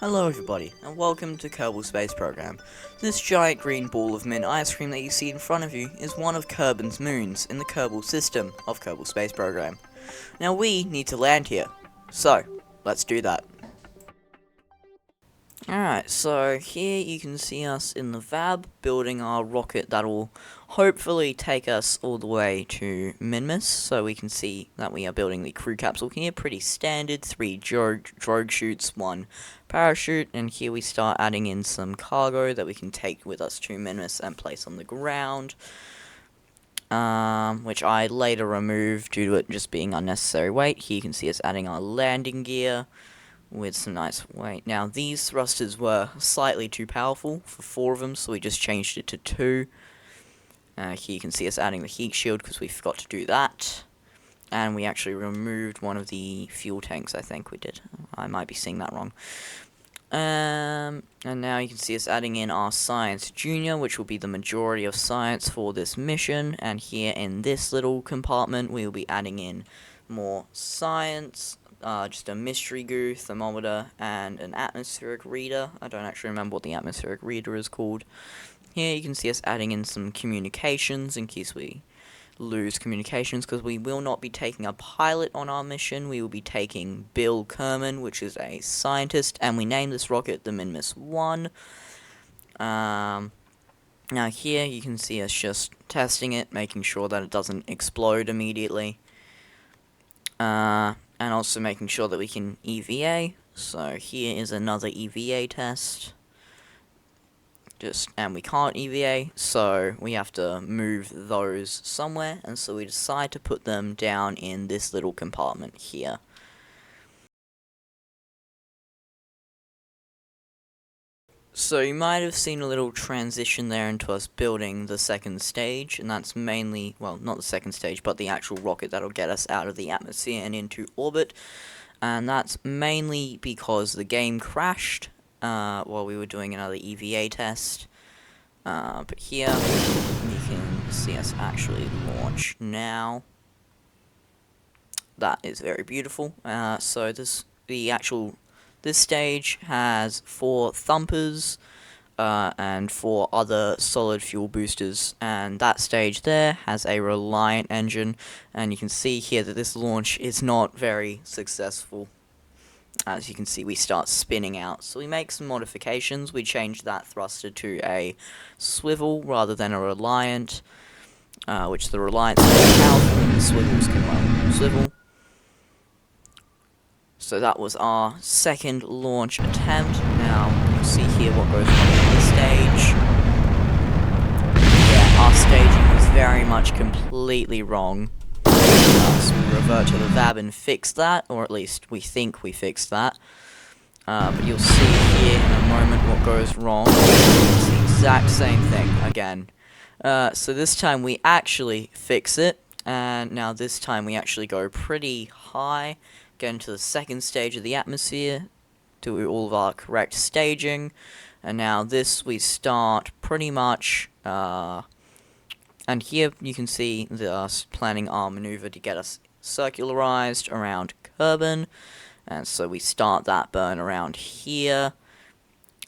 Hello everybody, and welcome to Kerbal Space Program. This giant green ball of mint ice cream that you see in front of you is one of Kerbin's moons in the Kerbal system of Kerbal Space Program. Now we need to land here, so let's do that. Alright, so here you can see us in the VAB building our rocket that will hopefully take us all the way to Minmus. So we can see that we are building the crew capsule here, pretty standard, 3 drogue chutes, 1 parachute, and here we start adding in some cargo that we can take with us to Minmus and place on the ground. Which I later removed due to it just being unnecessary weight. Here you can see us adding our landing gear with some nice weight. Now these thrusters were slightly too powerful for 4 of them, so we just changed it to 2. Here you can see us adding the heat shield because we forgot to do that. And we actually removed one of the fuel tanks, I think we did. I might be seeing that wrong. And now you can see us adding in our Science Junior, which will be the majority of science for this mission. And here in this little compartment, we will be adding in more science. Just a mystery goo, thermometer, and an atmospheric reader. I don't actually remember what the atmospheric reader is called. Here you can see us adding in some communications in case we lose communications, because we will not be taking a pilot on our mission. We will be taking Bill Kerman, which is a scientist, and we named this rocket the Minmus 1. Now here you can see us just testing it, making sure that it doesn't explode immediately. And also making sure that we can EVA. So here is another EVA test. And we can't EVA, so we have to move those somewhere, and so we decide to put them down in this little compartment here. So you might have seen a little transition there into us building the second stage, and that's mainly, well, not the second stage, but the actual rocket that'll get us out of the atmosphere and into orbit. And that's mainly because the game crashed while we were doing another EVA test. But here you can see us actually launch now. That is very beautiful. So this stage has 4 thumpers and 4 other solid fuel boosters, and that stage there has a Reliant engine, and you can see here that this launch is not very successful. As you can see, we start spinning out, so we make some modifications. We change that thruster to a swivel rather than a Reliant, which the Reliant's very powerful and the swivels can swivel. So that was our second launch attempt. Now, you'll see here what goes wrong in the stage. Yeah, our staging was very much completely wrong. So we revert to the VAB and fix that, or at least we think we fixed that. But you'll see here in a moment what goes wrong. It's the exact same thing again. So this time we actually fix it, and now this time we actually go pretty high. Get into the second stage of the atmosphere, do all of our correct staging, and now this we start pretty much, and here you can see us planning our maneuver to get us circularized around Kerbin, and so we start that burn around here.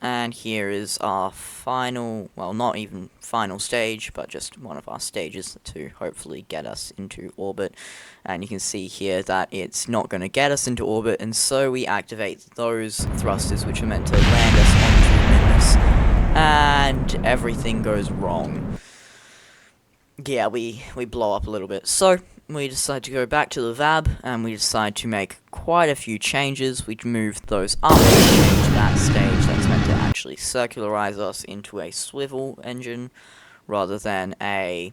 And here is our final, well, not even final stage, but just one of our stages to hopefully get us into orbit. And you can see here that it's not going to get us into orbit, and so we activate those thrusters which are meant to land us onto Minmus, and everything goes wrong. Yeah, we blow up a little bit. So we decide to go back to the VAB, and we decide to make quite a few changes. We move those up and change that stage that's meant to actually circularize us into a swivel engine rather than a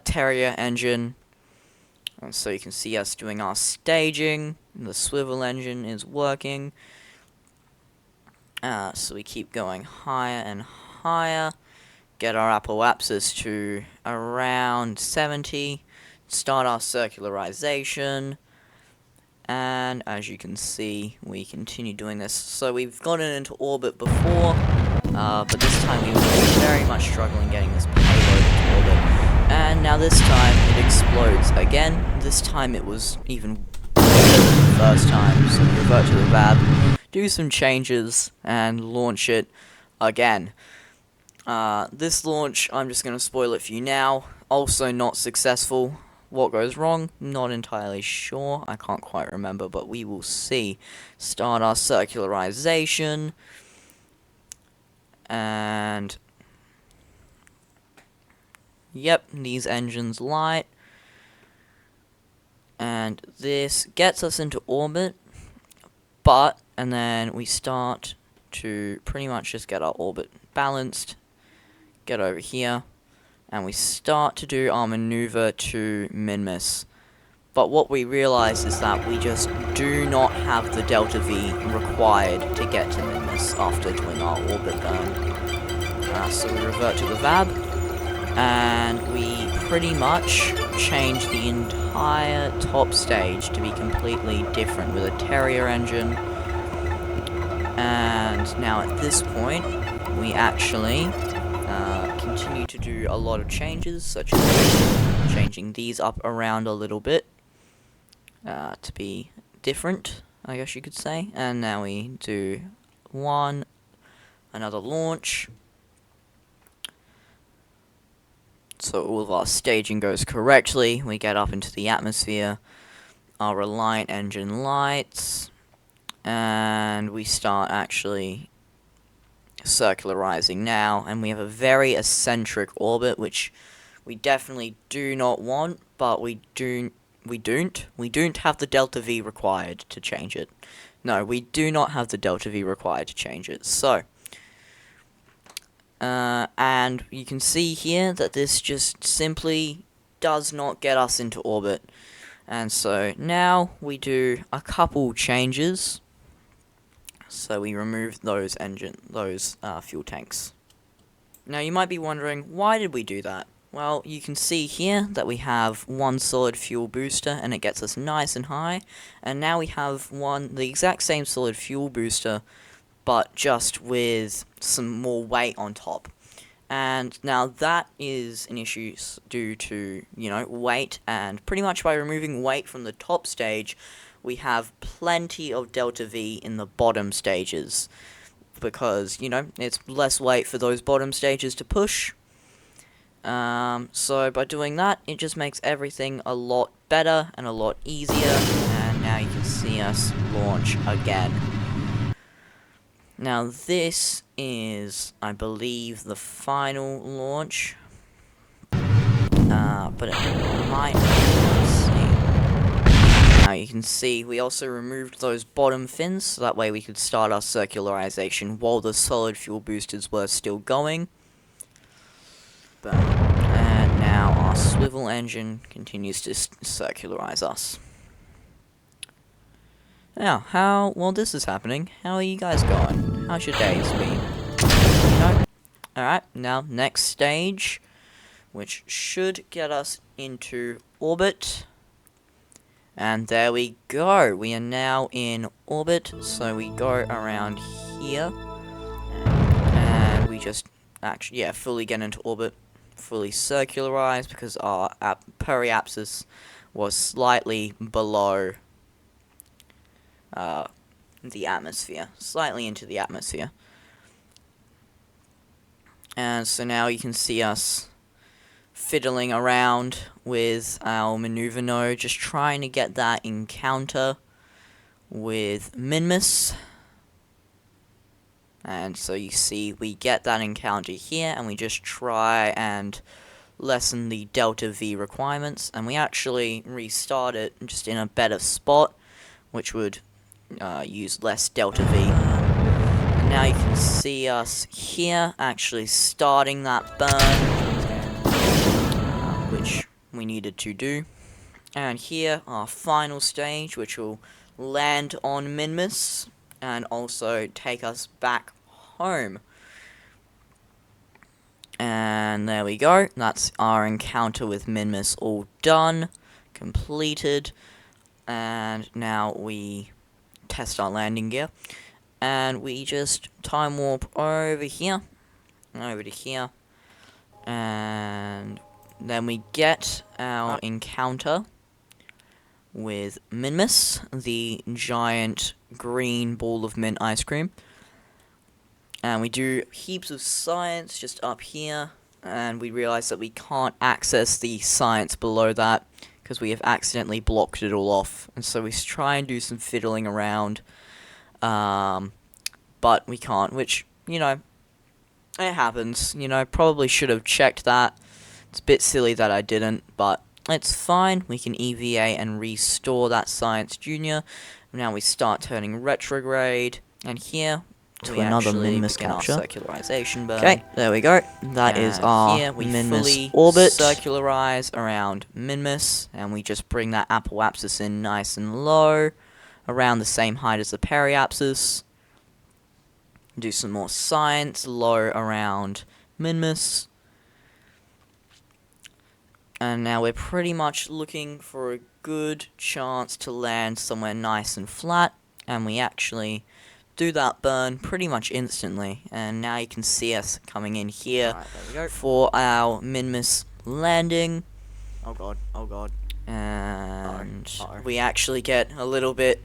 Terrier engine. And so you can see us doing our staging. The swivel engine is working. So we keep going higher and higher. Get our apoapsis to around 70, start our circularization, and as you can see, we continue doing this. So we've gotten into orbit before, but this time we were very much struggling getting this payload into orbit, and now this time it explodes again. This time it was even better than the first time, so we revert to the VAB, do some changes, and launch it again. This launch, I'm just going to spoil it for you now, also not successful. What goes wrong? Not entirely sure. I can't quite remember, but we will see. Start our circularization. And yep, these engines light. And this gets us into orbit. And then we start to pretty much just get our orbit balanced. Get over here. And we start to do our maneuver to MINMUS. But what we realize is that we just do not have the delta V required to get to MINMUS after doing our orbit burn. So we revert to the VAB, and we pretty much change the entire top stage to be completely different with a Terrier engine. And now at this point, we actually continue to do a lot of changes, such as changing these up around a little bit to be different, I guess you could say. And now we do another launch. So all of our staging goes correctly. We get up into the atmosphere. Our Reliant engine lights. And we start actually circularizing now, and we have a very eccentric orbit, which we definitely do not want, but we don't have the delta V required to change it. No, we do not have the delta V required to change it. So and you can see here that this just simply does not get us into orbit. And so now we do a couple changes. So we remove those fuel tanks. Now you might be wondering, why did we do that? Well, you can see here that we have one solid fuel booster, and it gets us nice and high. And now we have the exact same solid fuel booster, but just with some more weight on top. And now that is an issue due to, weight, and pretty much by removing weight from the top stage, we have plenty of delta V in the bottom stages, because, it's less weight for those bottom stages to push. So by doing that, it just makes everything a lot better and a lot easier, and now you can see us launch again. Now this is, I believe, the final launch, but it might, let's see. Now you can see we also removed those bottom fins, so that way we could start our circularization while the solid fuel boosters were still going. And now our swivel engine continues to circularize us. Now, while this is happening, how are you guys going? How's your days been? Alright, now next stage, which should get us into orbit. And there we go. We are now in orbit, so we go around here. And we just actually, fully get into orbit. Fully circularized, because our periapsis was slightly below the atmosphere, slightly into the atmosphere. And so now you can see us fiddling around with our maneuver node, just trying to get that encounter with MINMUS. And so you see we get that encounter here, and we just try and lessen the delta V requirements, and we actually restart it just in a better spot, which would use less delta V. And now you can see us here actually starting that burn, which we needed to do. And here, our final stage, which will land on MINMUS and also take us back home. And there we go. That's our encounter with MINMUS all done, completed. And now we test our landing gear. And we just time warp over here, over to here. And then we get our encounter with MINMUS, the giant green ball of mint ice cream. And we do heaps of science just up here, and we realize that we can't access the science below that because we have accidentally blocked it all off. And so we try and do some fiddling around, but we can't, which, you know, it happens. You know, probably should have checked that. It's a bit silly that I didn't, but it's fine. We can EVA and restore that Science Junior. Now we start turning retrograde, and here to another Minmus capture. Circularization burn. Okay, there we go. That is our here we Minmus orbit. Circularize around Minmus, and we just bring that apoapsis in nice and low, around the same height as the periapsis. Do some more science, low around Minmus. And now we're pretty much looking for a good chance to land somewhere nice and flat, and we actually do that burn pretty much instantly. And now you can see us coming in here for our Minmus landing. Oh god, oh god. And we actually get a little bit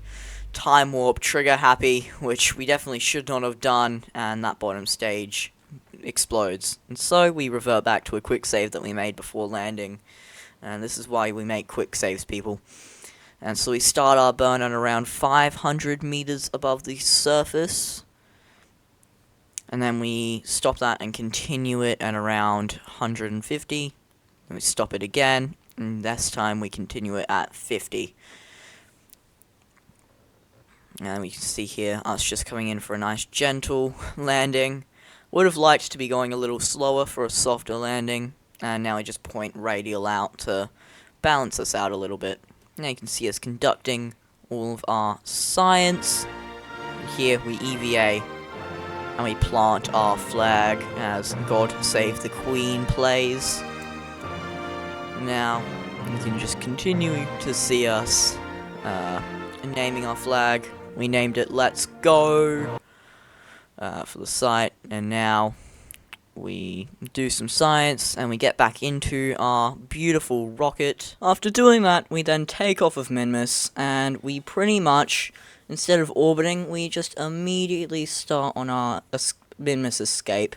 time warp trigger happy, which we definitely should not have done, and that bottom stage explodes. And so we revert back to a quick save that we made before landing. And this is why we make quick saves, people. And so we start our burn at around 500 meters above the surface. And then we stop that and continue it at around 150. And we stop it again. And this time we continue it at 50. And we can see here us just coming in for a nice gentle landing. Would have liked to be going a little slower for a softer landing. And now we just point radial out to balance us out a little bit. Now you can see us conducting all of our science. And here we EVA and we plant our flag as God Save the Queen plays. Now you can just continue to see us naming our flag. We named it Let's Go for the site, and now we do some science, and we get back into our beautiful rocket. After doing that, we then take off of Minmus, and we pretty much, instead of orbiting, we just immediately start on our Minmus escape.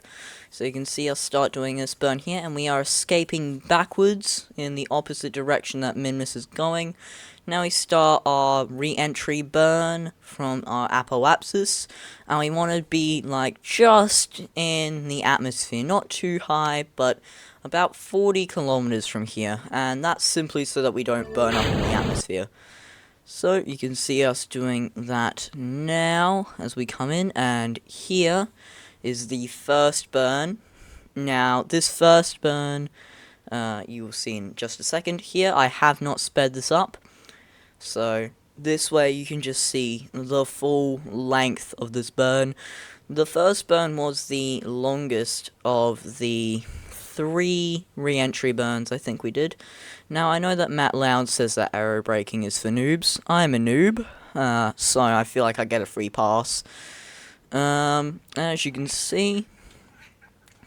So you can see us start doing this burn here, and we are escaping backwards in the opposite direction that Minmus is going. Now we start our re-entry burn from our apoapsis, and we want to be like just in the atmosphere, not too high, but about 40 kilometers from here, and that's simply so that we don't burn up in the atmosphere. So you can see us doing that now as we come in, and here is the first burn. Now this first burn you will see in just a second. Here I have not sped this up, so this way you can just see the full length of this burn. The first burn was the longest of the 3 re-entry burns I think we did. Now I know that Matt Loud says that aerobraking is for noobs. I'm a noob, so I feel like I get a free pass. As you can see,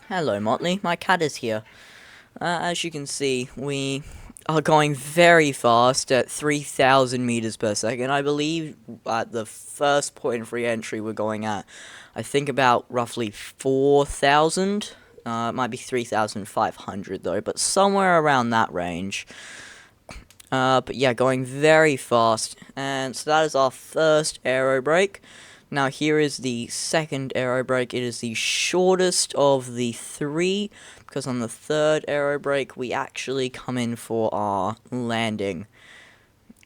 hello Motley, my cat is here. As you can see, we are going very fast at 3,000 meters per second. I believe at the first point of re-entry we're going at, I think about roughly 4,000. It might be 3,500 though, but somewhere around that range. But yeah, going very fast. And so that is our first aero brake. Now here is the second aero brake. It is the shortest of the 3, because on the third aero brake we actually come in for our landing.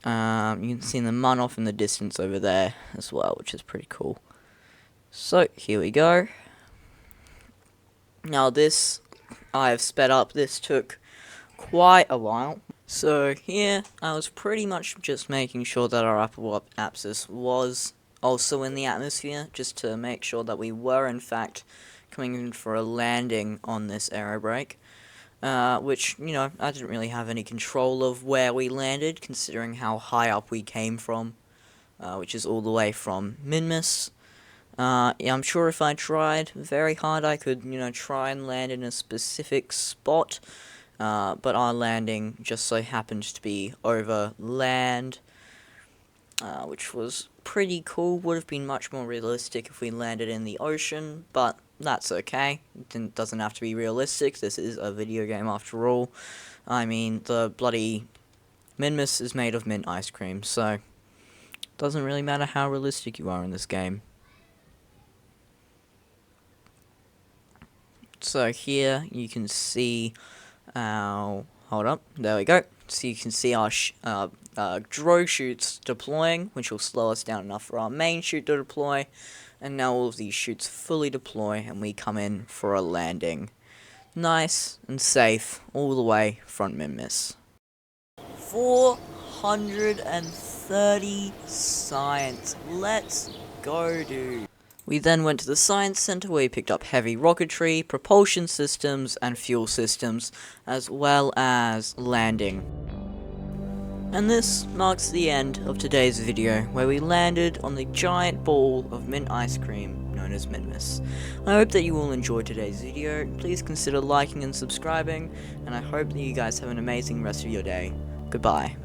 You can see the mun off in the distance over there as well, which is pretty cool. So here we go. Now this I have sped up. This took quite a while. So here I was pretty much just making sure that our apoapsis was also in the atmosphere, just to make sure that we were in fact coming in for a landing on this aero brake, which, you know, I didn't really have any control of where we landed, considering how high up we came from, which is all the way from Minmus. Yeah, I'm sure if I tried very hard I could, you know, try and land in a specific spot, but our landing just so happened to be over land. which was pretty cool. Would have been much more realistic if we landed in the ocean, but that's okay. It doesn't have to be realistic. This is a video game after all. I mean, the bloody Minmus is made of mint ice cream, so it doesn't really matter how realistic you are in this game. So here you can see our, hold up, there we go. So you can see our drogue chutes deploying, which will slow us down enough for our main chute to deploy. And now all of these chutes fully deploy and we come in for a landing. Nice and safe all the way from Minmus. 430 science. Let's go, dude. We then went to the Science Center where we picked up heavy rocketry, propulsion systems, and fuel systems, as well as landing. And this marks the end of today's video, where we landed on the giant ball of mint ice cream known as Minmus. I hope that you all enjoyed today's video. Please consider liking and subscribing, and I hope that you guys have an amazing rest of your day. Goodbye.